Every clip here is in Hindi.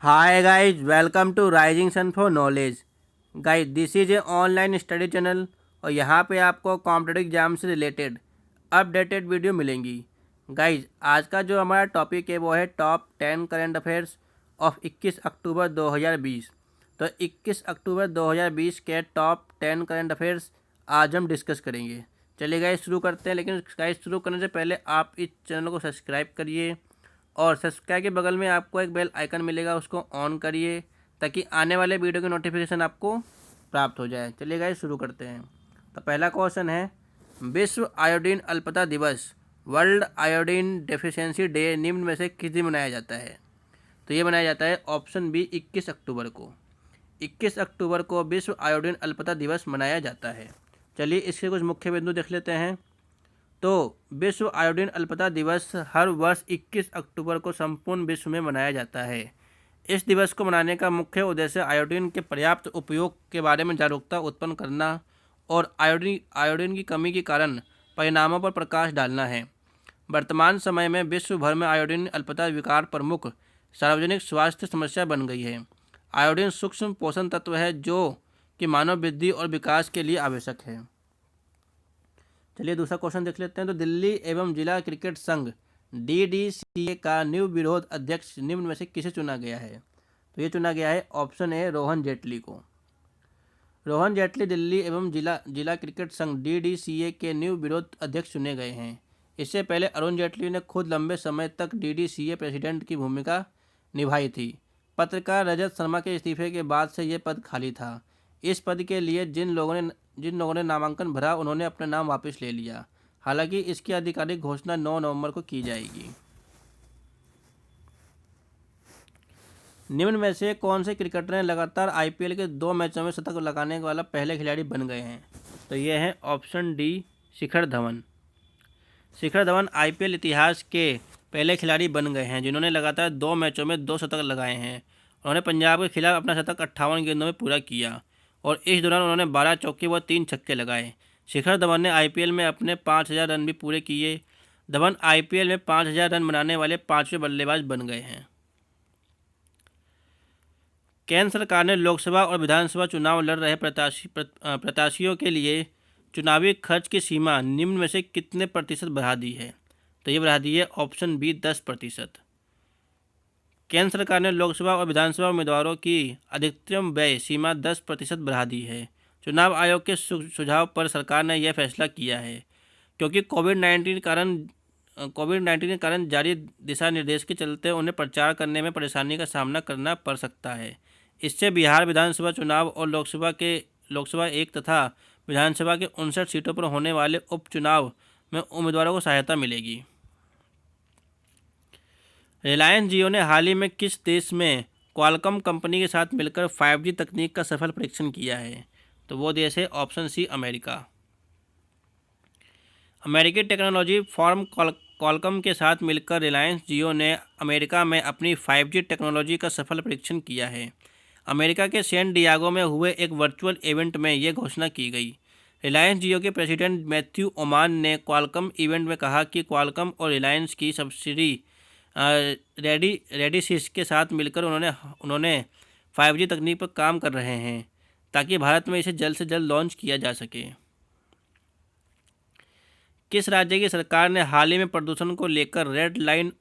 Hi guys, welcome to Rising Sun for Knowledge. Guys, this is a online study channel और यहाँ पे आपको कॉम्पिटेटिव एग्जाम से रिलेटेड अपडेटेड वीडियो मिलेंगी। गाइज, आज का जो हमारा टॉपिक है वो है टॉप 10 करंट अफेयर्स ऑफ 21 अक्टूबर 2020। तो 21 अक्टूबर 2020 के टॉप 10 करंट अफेयर्स आज हम डिस्कस करेंगे। चलिए गाइज शुरू करते हैं, लेकिन गाइज शुरू करने से पहले आप इस चैनल को सब्सक्राइब करिए और सब्सक्राइब के बगल में आपको एक बेल आइकन मिलेगा, उसको ऑन करिए ताकि आने वाले वीडियो की नोटिफिकेशन आपको प्राप्त हो जाए। चलिए गाइस शुरू करते हैं। तो पहला क्वेश्चन है, विश्व आयोडीन अल्पता दिवस वर्ल्ड आयोडीन डेफिशिएंसी डे निम्न में से किस दिन मनाया जाता है? तो ये मनाया जाता है ऑप्शन बी 21 अक्टूबर को। 21 अक्टूबर को विश्व आयोडीन अल्पता दिवस मनाया जाता है। चलिए इसके कुछ मुख्य बिंदु देख लेते हैं। तो विश्व आयोडीन अल्पता दिवस हर वर्ष 21 अक्टूबर को संपूर्ण विश्व में मनाया जाता है। इस दिवस को मनाने का मुख्य उद्देश्य आयोडीन के पर्याप्त उपयोग के बारे में जागरूकता उत्पन्न करना और आयोडीन की कमी के कारण परिणामों पर प्रकाश डालना है। वर्तमान समय में विश्व भर में आयोडीन अल्पता विकार प्रमुख सार्वजनिक स्वास्थ्य समस्या बन गई है। आयोडीन सूक्ष्म पोषण तत्व है जो कि मानव वृद्धि और विकास के लिए आवश्यक है। चलिए दूसरा क्वेश्चन देख लेते हैं। तो दिल्ली एवं जिला क्रिकेट संघ DDCA का विरोध अध्यक्ष निम्न में से किसे चुना गया है? तो ये चुना गया है ऑप्शन ए रोहन जेटली को। रोहन जेटली दिल्ली एवं जिला क्रिकेट संघ DDCA के विरोध अध्यक्ष चुने गए हैं। इससे पहले अरुण जेटली ने खुद लंबे समय तक DDCA प्रेसिडेंट की भूमिका निभाई थी। पत्रकार रजत शर्मा के इस्तीफे के बाद से ये पद खाली था। इस पद के लिए जिन लोगों ने नामांकन भरा उन्होंने अपना नाम वापस ले लिया। हालांकि इसकी आधिकारिक घोषणा 9 नवंबर को की जाएगी। निम्न में से कौन से क्रिकेटर ने लगातार IPL के 2 मैचों में शतक लगाने वाला पहले खिलाड़ी बन गए हैं? तो ये है option D Shikhar Dhawan. Shikhar Dhawan IPL इतिहास के पहले खिलाड़ी बन गए हैं जिन्होंने लगातार 2 मैचों में 2 शतक लगाए हैं। उन्होंने पंजाब के खिलाफ अपना शतक 58 गेंदों में पूरा किया और इस दौरान उन्होंने 12 चौके व 3 छक्के लगाए। शिखर धवन ने IPL में अपने 5000 रन भी पूरे किए। धवन IPL में 5000 रन बनाने वाले 5वें बल्लेबाज बन गए हैं। केंद्र सरकार ने लोकसभा और विधानसभा चुनाव लड़ रहे प्रत्याशियों के लिए चुनावी खर्च की सीमा निम्न में से कितने प्रतिशत बढ़ा दी है? तो ये बढ़ा दी है ऑप्शन बी 10%। केंद्र सरकार ने लोकसभा और विधानसभा उम्मीदवारों की अधिकतम व्यय सीमा 10% बढ़ा दी है। चुनाव आयोग के सुझाव पर सरकार ने यह फैसला किया है क्योंकि कोविड-19 के कारण जारी दिशा निर्देश के चलते उन्हें प्रचार करने में परेशानी का सामना करना पड़ सकता है। इससे बिहार विधानसभा चुनाव और लोकसभा 1 तथा विधानसभा के 59 सीटों पर होने वाले उपचुनाव में उम्मीदवारों को सहायता मिलेगी। रिलायंस जियो ने हाल ही में किस देश में क्वालकॉम कंपनी के साथ मिलकर 5G तकनीक का सफल परीक्षण किया है? तो वो देश है ऑप्शन सी अमेरिका। अमेरिकी टेक्नोलॉजी फर्म क्वालकॉम के साथ मिलकर रिलायंस जियो ने अमेरिका में अपनी 5G टेक्नोलॉजी का सफल परीक्षण किया है। अमेरिका के सैन डियागो में हुए एक वर्चुअल इवेंट में ये घोषणा की गई। रिलायंस जियो के प्रेसिडेंट मैथ्यू ओमान ने क्वालकॉम इवेंट में कहा कि क्वालकॉम और रिलायंस की सब्सिडी रेडिसिस के साथ मिलकर उन्होंने 5G तकनीक पर काम कर रहे हैं ताकि भारत में इसे जल्द से जल्द लॉन्च किया जा सके। किस राज्य की सरकार ने हाल ही में प्रदूषण को लेकर रेड लाइन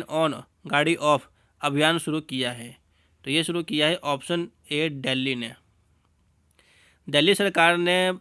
ऑन गाड़ी ऑफ अभियान शुरू किया है? तो ये शुरू किया है ऑप्शन ए दिल्ली ने। दिल्ली सरकार ने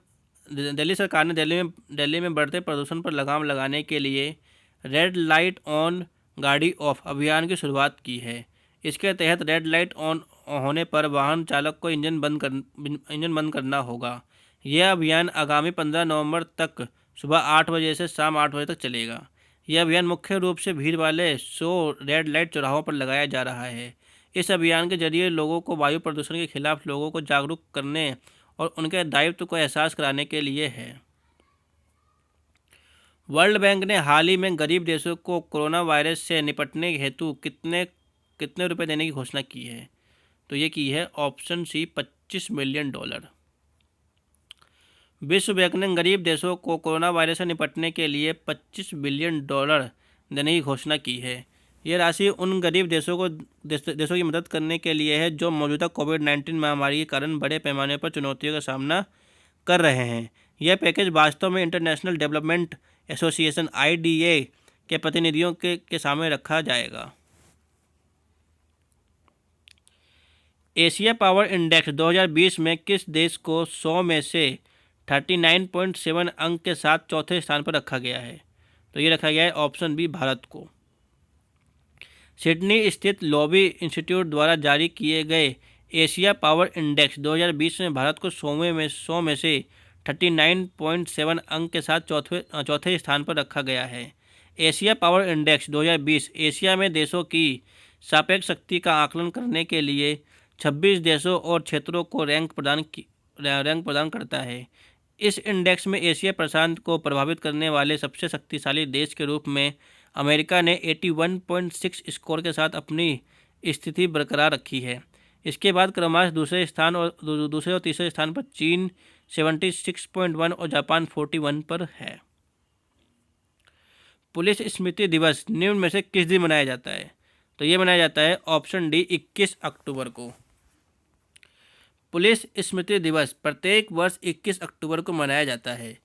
दिल्ली में बढ़ते प्रदूषण पर लगाम लगाने के लिए रेड लाइट ऑन गाड़ी ऑफ अभियान की शुरुआत की है। इसके तहत रेड लाइट ऑन होने पर वाहन चालक को इंजन बंद करना होगा। यह अभियान आगामी 15 नवंबर तक सुबह 8 बजे से शाम 8 बजे तक चलेगा। यह अभियान मुख्य रूप से भीड़ वाले 100 रेड लाइट चौराहों पर लगाया जा रहा है। इस अभियान के जरिए लोगों को वायु प्रदूषण के खिलाफ लोगों को जागरूक करने और उनके दायित्व को एहसास कराने के लिए है। वर्ल्ड बैंक ने हाल ही में गरीब देशों को कोरोना वायरस से निपटने हेतु कितने रुपए देने की घोषणा की है? तो ये की है ऑप्शन सी $25 मिलियन। विश्व बैंक ने गरीब देशों को कोरोना वायरस से निपटने के लिए $25 बिलियन देने की घोषणा की है। ये राशि उन गरीब देशों की मदद करने के लिए है जो मौजूदा कोविड-19 महामारी के कारण बड़े पैमाने पर चुनौतियों का सामना कर रहे हैं। यह पैकेज वास्तव में इंटरनेशनल डेवलपमेंट एसोसिएशन (IDA) के प्रतिनिधियों के सामने रखा जाएगा। एशिया पावर इंडेक्स 2020 में किस देश को 100 में से 39.7 अंक के साथ चौथे स्थान पर रखा गया है? तो ये रखा गया है ऑप्शन बी, भारत को। सिडनी स्थित लॉबी इंस्टीट्यूट द्वारा जारी किए गए एशिया पावर इंडेक्स 2020 में भारत को 100 में से 39.7 अंक के साथ चौथे स्थान पर रखा गया है। एशिया पावर इंडेक्स 2020 एशिया में देशों की सापेक्ष शक्ति का आकलन करने के लिए 26 देशों और क्षेत्रों को रैंक प्रदान करता है। इस इंडेक्स में एशिया प्रशांत को प्रभावित करने वाले सबसे शक्तिशाली देश के रूप में अमेरिका ने 81.6 स्कोर के साथ अपनी स्थिति बरकरार रखी है। इसके बाद क्रमशः दूसरे और तीसरे स्थान पर चीन 76.1 और जापान 41 पर है। पुलिस स्मृति दिवस निम्न में से किस दिन मनाया जाता है? तो ये मनाया जाता है ऑप्शन डी, 21 अक्टूबर को। पुलिस स्मृति दिवस प्रत्येक वर्ष 21 अक्टूबर को मनाया जाता है।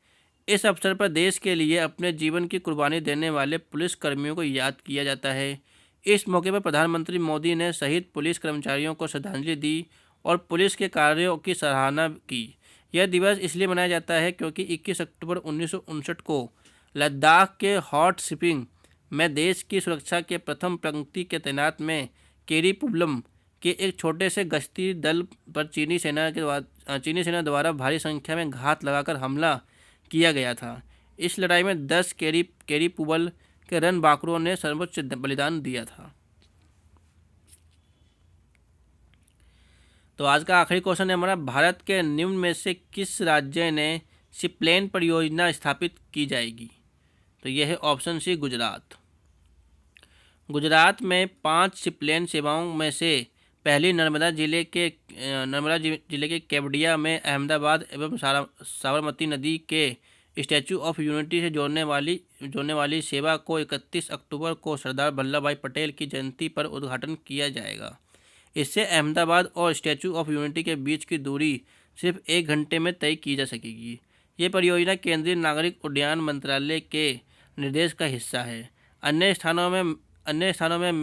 इस अवसर पर देश के लिए अपने जीवन की कुर्बानी देने वाले पुलिस कर्मियों को याद किया जाता है। इस मौके पर प्रधानमंत्री मोदी ने शहीद पुलिस कर्मचारियों को श्रद्धांजलि दी और पुलिस के कार्यों की सराहना की। यह दिवस इसलिए मनाया जाता है क्योंकि 21 अक्टूबर 1959 को लद्दाख के हॉट स्प्रिंग में देश की सुरक्षा के प्रथम पंक्ति के तैनात में केरी पुबलम के एक छोटे से गश्ती दल पर चीनी सेना द्वारा भारी संख्या में घात लगाकर हमला किया गया था। इस लड़ाई में 10 केरी पुबल के रणबांकुरों ने सर्वोच्च बलिदान दिया था। तो आज का आखिरी क्वेश्चन है हमारा, भारत के निम्न में से किस राज्य ने शिपलेन परियोजना स्थापित की जाएगी? तो यह है ऑप्शन सी, गुजरात। गुजरात में 5 शिपलेन सेवाओं में से पहली नर्मदा जिले के केवडिया में अहमदाबाद एवं साबरमती नदी के स्टैचू ऑफ यूनिटी से जोड़ने वाली सेवा को 31 अक्टूबर को सरदार वल्लभ भाई पटेल की जयंती पर उद्घाटन किया जाएगा। इससे अहमदाबाद और स्टैचू ऑफ यूनिटी के बीच की दूरी सिर्फ 1 घंटे में तय की जा सकेगी। ये परियोजना केंद्रीय नागरिक उड्डयन मंत्रालय के निर्देश का हिस्सा है। अन्य स्थानों में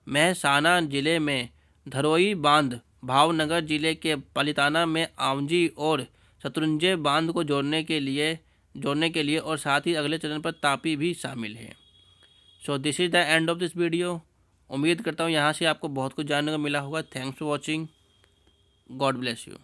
मेहसाना जिले में धरोई बांध, भावनगर जिले के पलिताना में आमजी और शत्रुंजय बांध को जोड़ने के लिए और साथ ही अगले चरण पर तापी भी शामिल है। So this is the end of this video. उम्मीद करता हूँ यहाँ से आपको बहुत कुछ जानने को मिला होगा। Thanks for watching. God bless you.